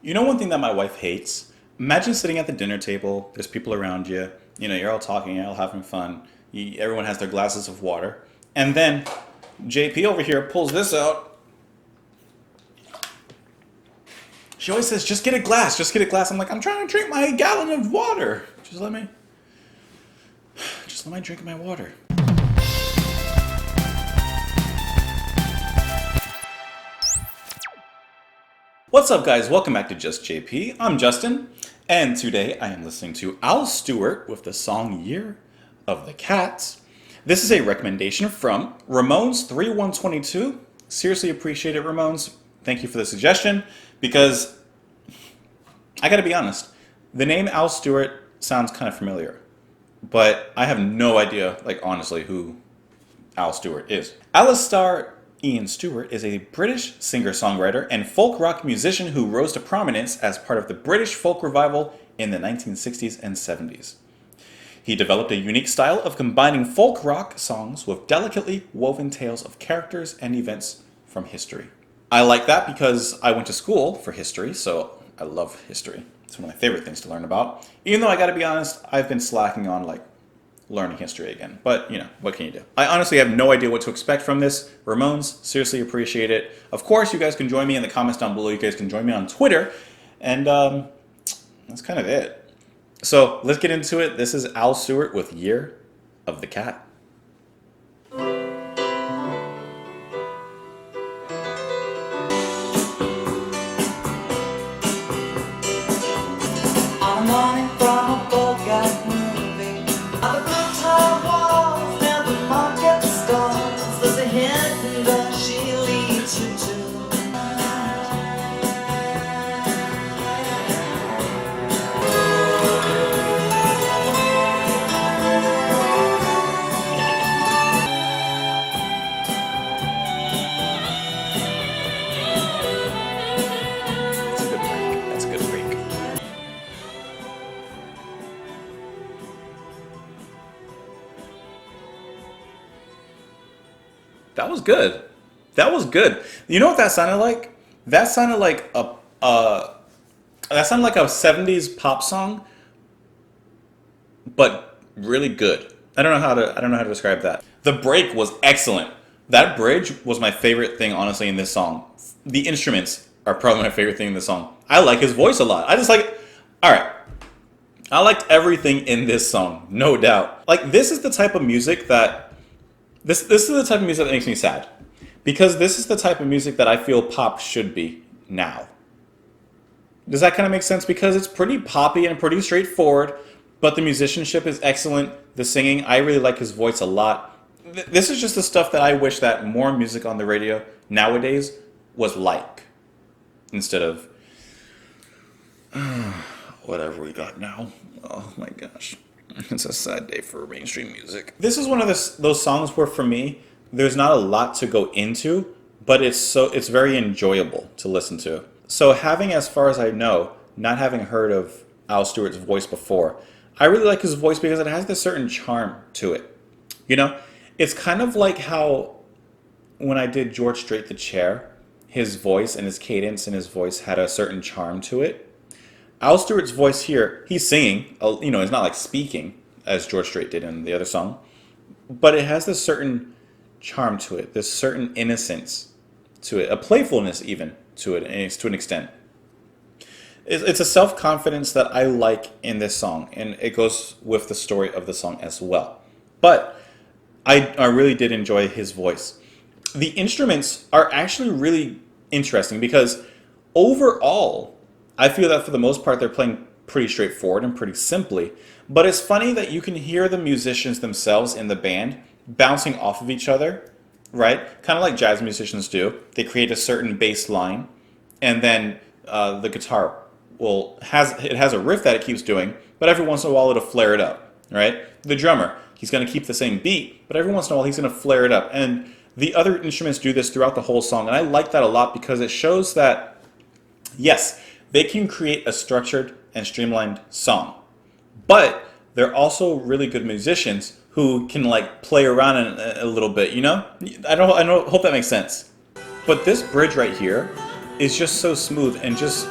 You know one thing that my wife hates? Imagine sitting at the dinner table, there's people around you, you're all talking, you're all having fun, everyone has their glasses of water, and then JP over here pulls this out. She always says, just get a glass, just get a glass. I'm like, I'm trying to drink my gallon of water. Just let me drink my water. What's up, guys? Welcome back to Just JP. I'm Justin, and today I am listening to Stewart with the song Year of the Cat. This is a recommendation from Ramones3122. Seriously appreciate it, Ramones. Thank you for the suggestion, because I gotta be honest, the name Al Stewart sounds kind of familiar, but I have no idea, honestly, who Al Stewart is. Alistair Ian Stewart is a British singer-songwriter and folk rock musician who rose to prominence as part of the British folk revival in the 1960s and 70s. He developed a unique style of combining folk rock songs with delicately woven tales of characters and events from history. I like that because I went to school for history, so I love history. It's one of my favorite things to learn about. Even though I gotta be honest, I've been slacking on learning history again. But, what can you do? I honestly have no idea what to expect from this. Ramones, seriously appreciate it. Of course, you guys can join me in the comments down below. You guys can join me on Twitter. And that's kind of it. So let's get into it. This is Al Stewart with Year of the Cat. On a morning from a boat got moving on the rooftop walls and the market stalls. There's a hidden door she leads you to. That's a good break. That's a good break. That was good. That was good. You know what that sounded like? That sounded like that sounded like a 70s pop song, but really good. I don't know how to describe that. The break was excellent. That bridge was my favorite thing, honestly, in this song. The instruments are probably my favorite thing in this song. I like his voice a lot. All right. I liked everything in this song, no doubt. This is the type of music that this is the type of music that makes me sad, because this is the type of music that I feel pop should be now. Does that kind of make sense? Because it's pretty poppy and pretty straightforward, but the musicianship is excellent. The singing, I really like his voice a lot. This is just the stuff that I wish that more music on the radio nowadays was like, instead of whatever we got now. Oh my gosh. It's a sad day for mainstream music. This is one of those songs where, for me, there's not a lot to go into, but it's very enjoyable to listen to. So having, as far as I know, not having heard of Al Stewart's voice before, I really like his voice because it has this certain charm to it. It's kind of like how when I did George Strait the Chair, his voice and his cadence and his voice had a certain charm to it. Al Stewart's voice here, he's singing, it's not like speaking, as George Strait did in the other song, but it has this certain charm to it, this certain innocence to it, a playfulness even to it, and to an extent. It's a self-confidence that I like in this song, and it goes with the story of the song as well. But I really did enjoy his voice. The instruments are actually really interesting because overall, I feel that for the most part they're playing pretty straightforward and pretty simply, but it's funny that you can hear the musicians themselves in the band bouncing off of each other, right? Kind of like jazz musicians do. They create a certain bass line, and then the guitar has a riff that it keeps doing, but every once in a while it'll flare it up, right? The drummer, he's going to keep the same beat, but every once in a while he's going to flare it up. And the other instruments do this throughout the whole song, and I like that a lot because it shows that, yes, they can create a structured and streamlined song, but they're also really good musicians who can play around in a little bit, I don't hope that makes sense. But this bridge right here is just so smooth and just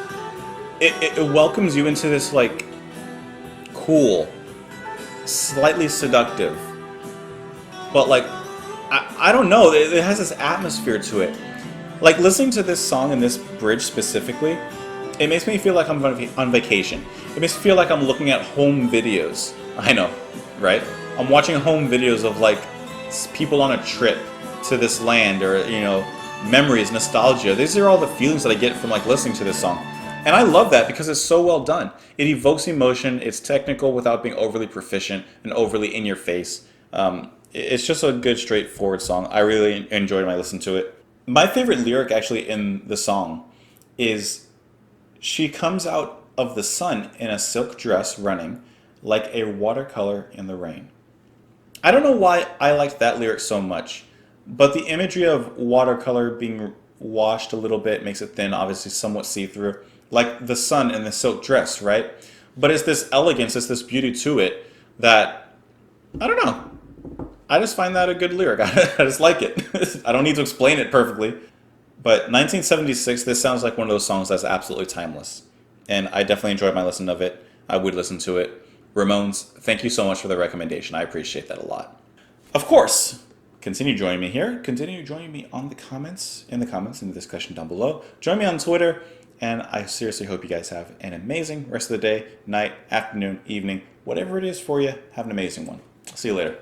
it welcomes you into this like cool, slightly seductive, but like I don't know, it has this atmosphere to it. Like listening to this song and this bridge specifically, it makes me feel like I'm on vacation. It makes me feel like I'm looking at home videos. I know, right? I'm watching home videos of like people on a trip to this land, or memories, nostalgia. These are all the feelings that I get from like listening to this song. And I love that because it's so well done. It evokes emotion. It's technical without being overly proficient and overly in your face. It's just a good, straightforward song. I really enjoyed my listen to it. My favorite lyric actually in the song is, "She comes out of the sun in a silk dress running like a watercolor in the rain." I don't know why I liked that lyric so much, but the imagery of watercolor being washed a little bit makes it thin, obviously somewhat see-through, like the sun in the silk dress, right? But it's this elegance, it's this beauty to it that, I don't know. I just find that a good lyric. I just like it. I don't need to explain it perfectly. But 1976, this sounds like one of those songs that's absolutely timeless. And I definitely enjoyed my listen of it. I would listen to it. Ramones, thank you so much for the recommendation. I appreciate that a lot. Of course, continue joining me here. Continue joining me on the comments, in the discussion down below. Join me on Twitter. And I seriously hope you guys have an amazing rest of the day, night, afternoon, evening, whatever it is for you. Have an amazing one. See you later.